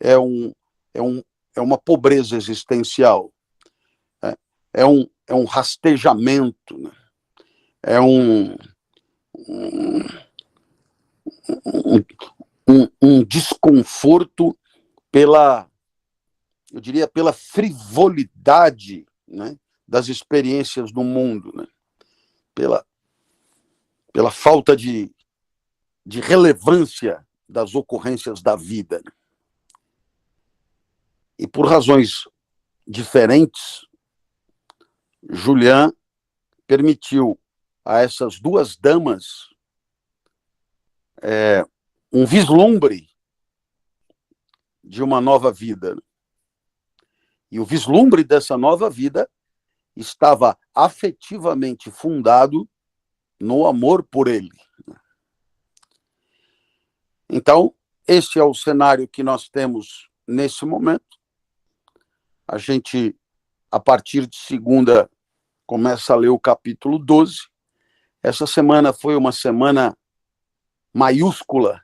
é uma pobreza existencial, é um rastejamento, né? É um desconforto eu diria, pela frivolidade, né, das experiências do mundo, né? Pela falta de relevância das ocorrências da vida. E por razões diferentes, Julian permitiu a essas 2 damas um vislumbre de uma nova vida. E o vislumbre dessa nova vida estava afetivamente fundado no amor por ele. Então, esse é o cenário que nós temos nesse momento. A gente, a partir de segunda, começa a ler o capítulo 12. Essa semana foi uma semana maiúscula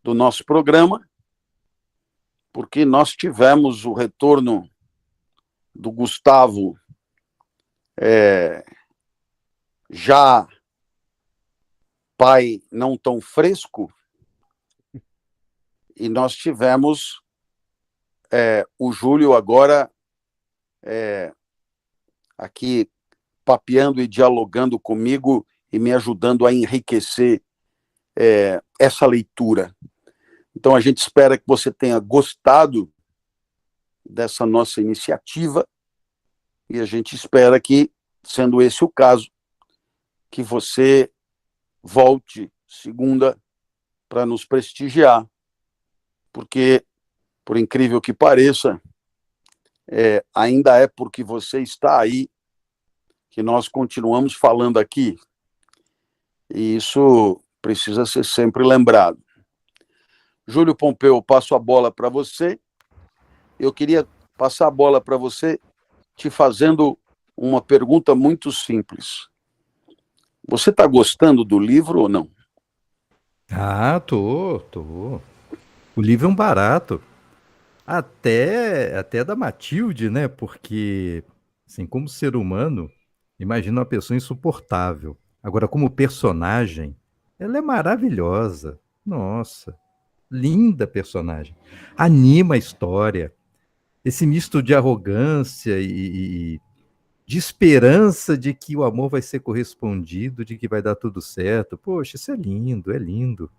do nosso programa, porque nós tivemos o retorno do Gustavo já pai não tão fresco, e nós tivemos o Júlio agora aqui papeando e dialogando comigo e me ajudando a enriquecer essa leitura. Então, a gente espera que você tenha gostado dessa nossa iniciativa e a gente espera que, sendo esse o caso, que você volte segunda para nos prestigiar, porque, por incrível que pareça, ainda é porque você está aí que nós continuamos falando aqui. E isso precisa ser sempre lembrado. Júlio Pompeu, passo a bola para você. Eu queria passar a bola para você te fazendo uma pergunta muito simples. Você está gostando do livro ou não? Ah, tô. O livro é um barato. Até da Matilde, né? Porque, assim, como ser humano, imagina uma pessoa insuportável. Agora, como personagem, ela é maravilhosa. Nossa, linda personagem. Anima a história. Esse misto de arrogância e de esperança de que o amor vai ser correspondido, de que vai dar tudo certo. Poxa, isso é lindo, é lindo.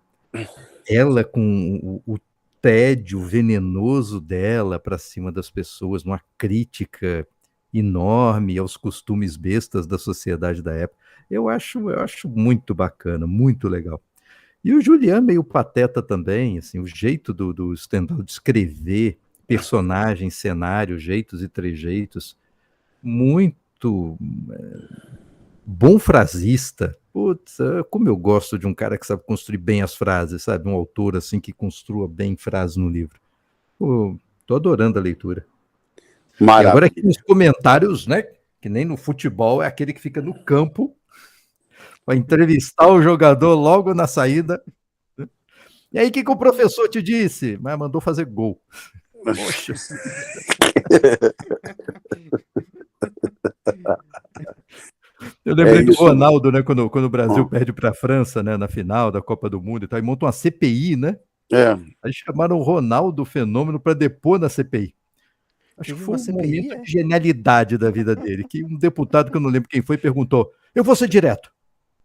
Ela com o tédio venenoso dela para cima das pessoas, uma crítica enorme aos costumes bestas da sociedade da época. Eu acho muito bacana, muito legal. E o Julian meio pateta também, assim, o jeito do Stendhal de escrever personagens, cenários, jeitos e trejeitos, muito bom frasista. Putz, como eu gosto de um cara que sabe construir bem as frases, sabe? Um autor assim que construa bem frases no livro. Pô, tô adorando a leitura. Maravilha. E agora aqui nos comentários, né? Que nem no futebol, é aquele que fica no campo para entrevistar o jogador logo na saída. E aí, o que o professor te disse? Mas mandou fazer gol. Poxa. Eu lembrei do isso. Ronaldo, né? Quando o Brasil Ó, perde para a França, né? Na final da Copa do Mundo e tal, e monta uma CPI, né? É, Aí chamaram o Ronaldo Fenômeno para depor na CPI. Acho que Teve foi uma um CPI, momento é? de genialidade da vida dele, que um deputado, que eu não lembro quem foi, perguntou: eu vou ser direto.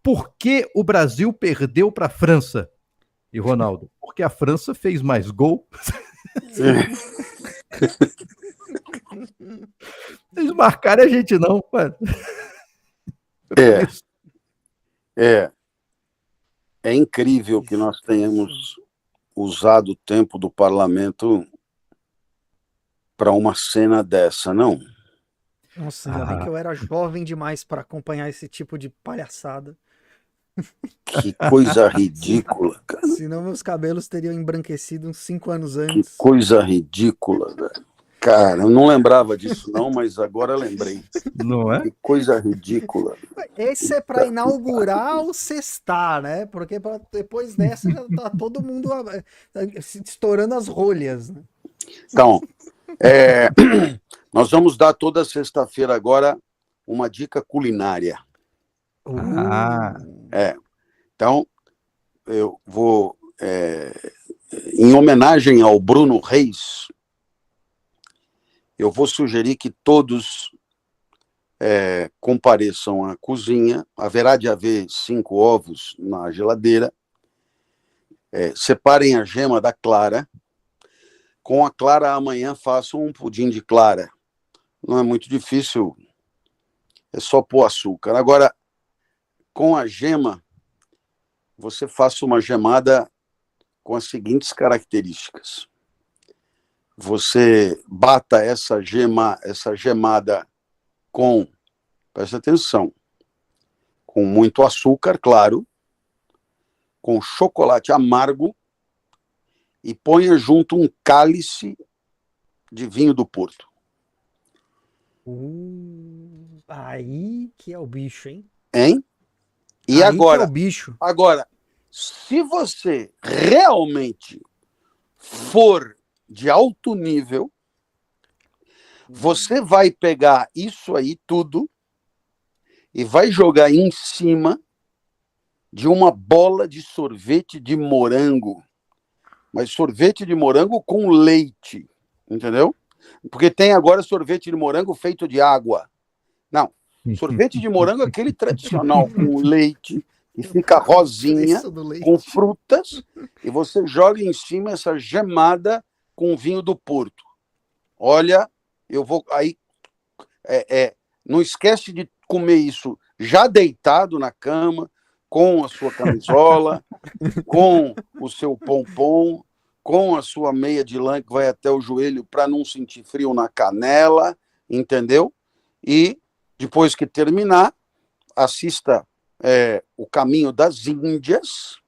Por que o Brasil perdeu para a França? E Ronaldo, porque a França fez mais gol. Eles marcaram a gente não, mano. É por é, isso. é, é incrível que Isso, nós tenhamos usado o tempo do parlamento para uma cena dessa, não? nossa, ainda bem que Ah, eu era jovem demais para acompanhar esse tipo de palhaçada. Que coisa Senão, ridícula, cara. senão meus cabelos teriam embranquecido uns 5 anos Que antes. coisa ridícula, velho. Cara, eu não lembrava disso, não, mas agora lembrei. não é? Que coisa ridícula. Esse é para inaugurar o sextar, né? Porque depois dessa já tá todo mundo estourando as rolhas, né? Então, nós vamos dar toda sexta-feira agora uma dica culinária. Ah, É, então, eu vou, em homenagem ao Bruno Reis, eu vou sugerir que todos compareçam à cozinha. Haverá de haver 5 ovos na geladeira. Separem a gema da clara. Com a clara, amanhã façam um pudim de clara. Não é muito difícil, é só pôr açúcar. Agora, com a gema, você faça uma gemada com as seguintes características. Você bata essa gemada com, presta atenção, com muito açúcar, claro, com chocolate amargo e ponha junto um cálice de vinho do Porto. Aí que é o bicho, hein? Hein? E Aí que é o agora, bicho. se você realmente for de alto nível, você vai pegar isso aí tudo e vai jogar em cima de uma bola de sorvete de morango. Mas sorvete de morango com leite, entendeu? Porque tem agora sorvete de morango feito de água. Não, sorvete de morango é aquele tradicional, com leite, e fica rosinha, Preço do leite. com frutas, e você joga em cima essa gemada com vinho do Porto. Olha, eu vou aí. Não esquece de comer isso já deitado na cama, com a sua camisola, com o seu pompom, com a sua meia de lã que vai até o joelho para não sentir frio na canela, entendeu? E depois que terminar, assista O Caminho das Índias,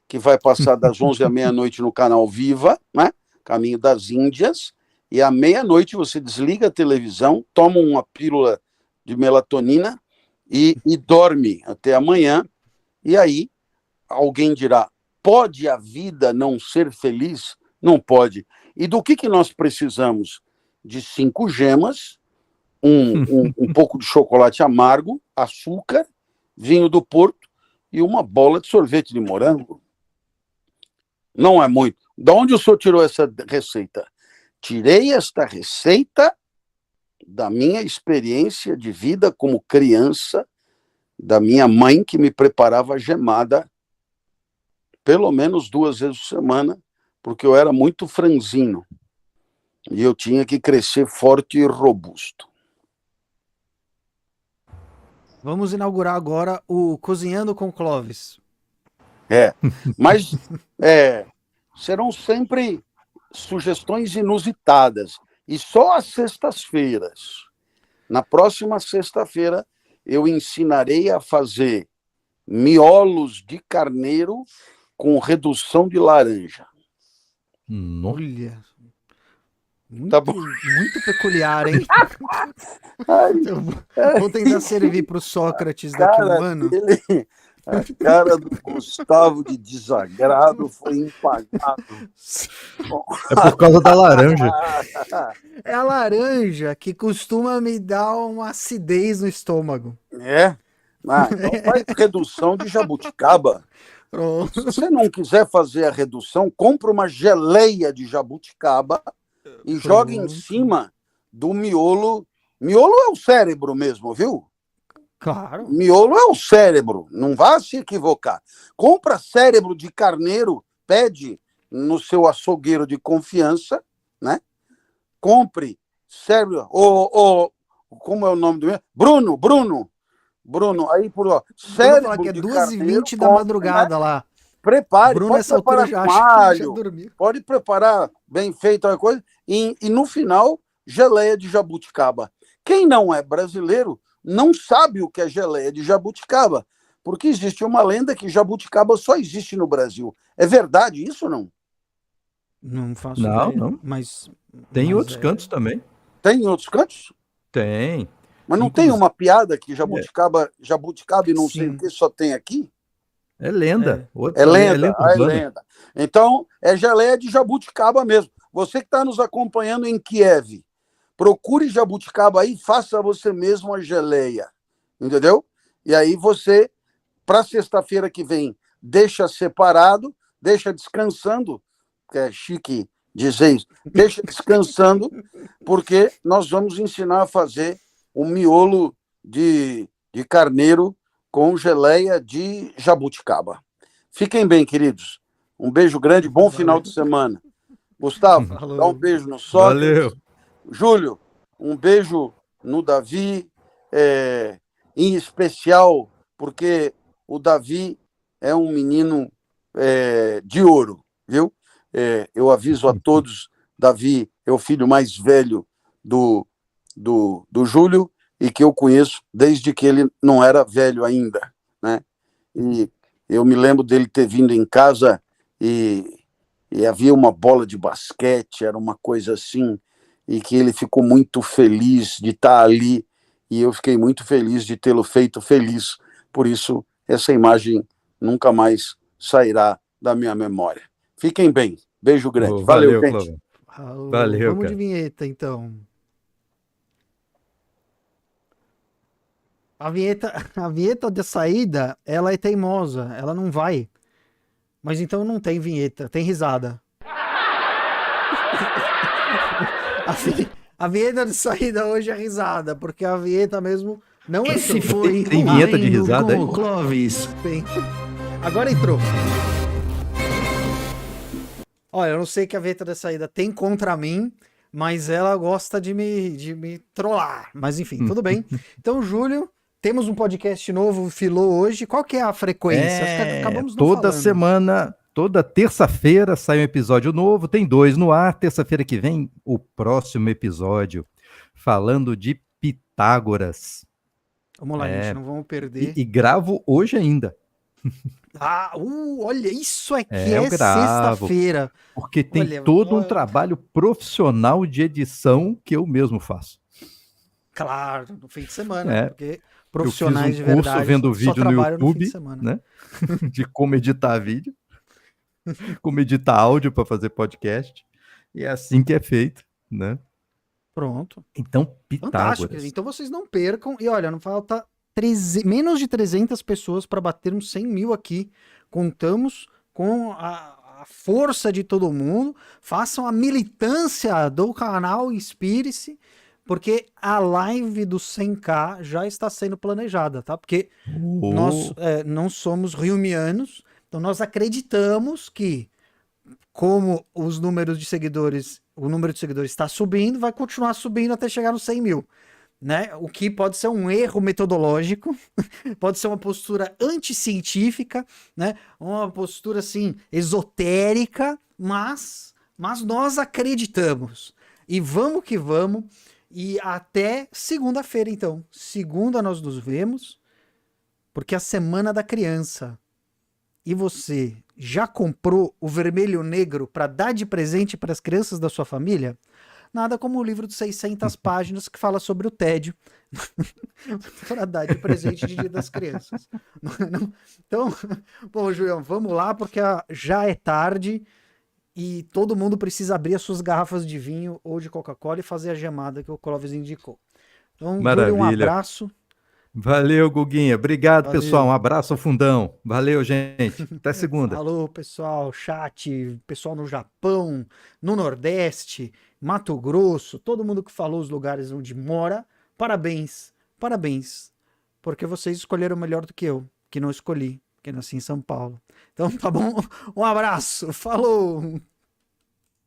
que vai passar das 11 à meia-noite no canal Viva, né? Caminho das Índias, e à meia-noite você desliga a televisão, toma uma pílula de melatonina e dorme até amanhã, e aí alguém dirá, pode a vida não ser feliz? Não pode. E do que nós precisamos? De 5 gemas, um pouco de chocolate amargo, açúcar, vinho do Porto e uma bola de sorvete de morango. Não é muito. De onde o senhor tirou essa receita? Tirei esta receita da minha experiência de vida como criança, da minha mãe que me preparava gemada pelo menos 2 vezes por semana, porque eu era muito franzino e eu tinha que crescer forte e robusto. Vamos inaugurar agora o Cozinhando com Clóvis. Mas serão sempre sugestões inusitadas. E só às sextas-feiras. Na próxima sexta-feira, eu ensinarei a fazer miolos de carneiro com redução de laranja. Olha. Muito, Tá bom. muito peculiar, hein? Ai, Vou tentar servir para o Sócrates daqui a um ano. A cara do Gustavo de desagrado foi impagável. é por causa da laranja. É a laranja que costuma me dar uma acidez no estômago. Ah, então faz redução de jabuticaba. Pronto. Se você não quiser fazer a redução, compra uma geleia de jabuticaba e joga em Pronto. cima do miolo. Miolo é o cérebro mesmo, viu? Claro. Miolo é o cérebro, não vá se equivocar. Compra cérebro de carneiro, pede no seu açougueiro de confiança, né? Compre cérebro. Como é o nome do meu? Bruno, aí por ó, Bruno fala que cérebro é de 2h20 carneiro, da compre, né? madrugada lá. Prepare, Bruno, pode nessa altura, preparar já com acha que já alho, dormiu. pode preparar bem feito a coisa, e no final, geleia de jabuticaba. Quem não é brasileiro não sabe o que é geleia de jabuticaba, porque existe uma lenda que jabuticaba só existe no Brasil. É verdade isso ou não? Não faço Não, ideia, não. mas Tem em outros é... cantos também. Tem em outros cantos? Tem. Mas não tem Inclusive, uma piada que jabuticaba e não sei o Sim, que só tem aqui? é lenda. é. Outro É também é lenda, lenda é urbana. lenda. Então, é geleia de jabuticaba mesmo. Você que está nos acompanhando em Kiev, procure jabuticaba aí, faça você mesmo a geleia. Entendeu? E aí você, para sexta-feira que vem, deixa separado, deixa descansando, que é chique dizer isso, deixa descansando, porque nós vamos ensinar a fazer um miolo de carneiro com geleia de jabuticaba. Fiquem bem, queridos. Um beijo grande, bom final Valeu. de semana. Gustavo, dá um Falou. beijo no Valeu. Sócrates. Júlio, um beijo no Davi, em especial porque o Davi é um menino de ouro, viu? Eu aviso a todos, Davi é o filho mais velho do Júlio e que eu conheço desde que ele não era velho ainda, né? E eu me lembro dele ter vindo em casa e havia uma bola de basquete, era uma coisa assim, e que ele ficou muito feliz de estar ali, e eu fiquei muito feliz de tê-lo feito feliz. Por isso, essa imagem nunca mais sairá da minha memória. Fiquem bem. Beijo grande. Oh, Valeu, valeu, gente. Cláudio. Falou. Valeu, Vamos de cara. vinheta, então. A vinheta de saída, ela é teimosa, ela não vai. Mas então não tem vinheta, tem risada. A vinheta de saída hoje é risada, porque a vinheta mesmo não Esse entrou. foi Tem o vinheta de Aprendo risada aí? com o Clóvis. Tem. Agora entrou. Olha, eu não sei que a vinheta da saída tem contra mim, mas ela gosta de me trollar. Mas enfim, tudo bem. Então, Júlio, temos um podcast novo, Filô, hoje. Qual que é a frequência? Acho que acabamos não Toda falando. semana, toda terça-feira sai um episódio novo, tem 2 no ar. Terça-feira que vem, o próximo episódio, falando de Pitágoras. Vamos lá, gente, não vamos perder. E gravo hoje ainda. Olha, isso aqui Eu é gravo, sexta-feira. porque tem Olha, todo um trabalho profissional de edição que eu mesmo faço. Claro, no fim de semana, porque Eu fiz profissionais um de curso verdade vendo só vídeo no trabalham no fim de YouTube, semana. né? De como editar vídeo, como editar áudio para fazer podcast. E é assim que é feito, né? Pronto. Então, Fantástico. Pitágoras. Então vocês não percam. E olha, não falta menos de 300 pessoas para batermos 100 mil aqui. Contamos com a força de todo mundo. Façam a militância do canal, inspire-se, porque a live do 100k já está sendo planejada, tá? Porque nós não somos riumianos, então nós acreditamos que, como os números de seguidores, o número de seguidores está subindo, vai continuar subindo até chegar nos 100 mil. Né? O que pode ser um erro metodológico, pode ser uma postura anticientífica, né? Uma postura assim esotérica, mas nós acreditamos. E vamos que vamos. E até segunda-feira, então. Segunda nós nos vemos, porque é a Semana da Criança. E você já comprou o vermelho negro para dar de presente para as crianças da sua família? Nada como um livro de 600 páginas que fala sobre o tédio para dar de presente de Dia das Crianças. Então, bom, Julião, vamos lá, porque já é tarde e todo mundo precisa abrir as suas garrafas de vinho ou de Coca-Cola e fazer a gemada que o Clóvis indicou. Então, Júlio, um abraço. Valeu, Guguinha. Obrigado, Valeu. pessoal. Um abraço ao fundão. Valeu, gente. Até segunda. Falou, pessoal, chat, pessoal no Japão, no Nordeste, Mato Grosso, todo mundo que falou os lugares onde mora. Parabéns, parabéns, porque vocês escolheram melhor do que eu, que não escolhi, que nasci em São Paulo. Então tá bom? Um abraço, falou!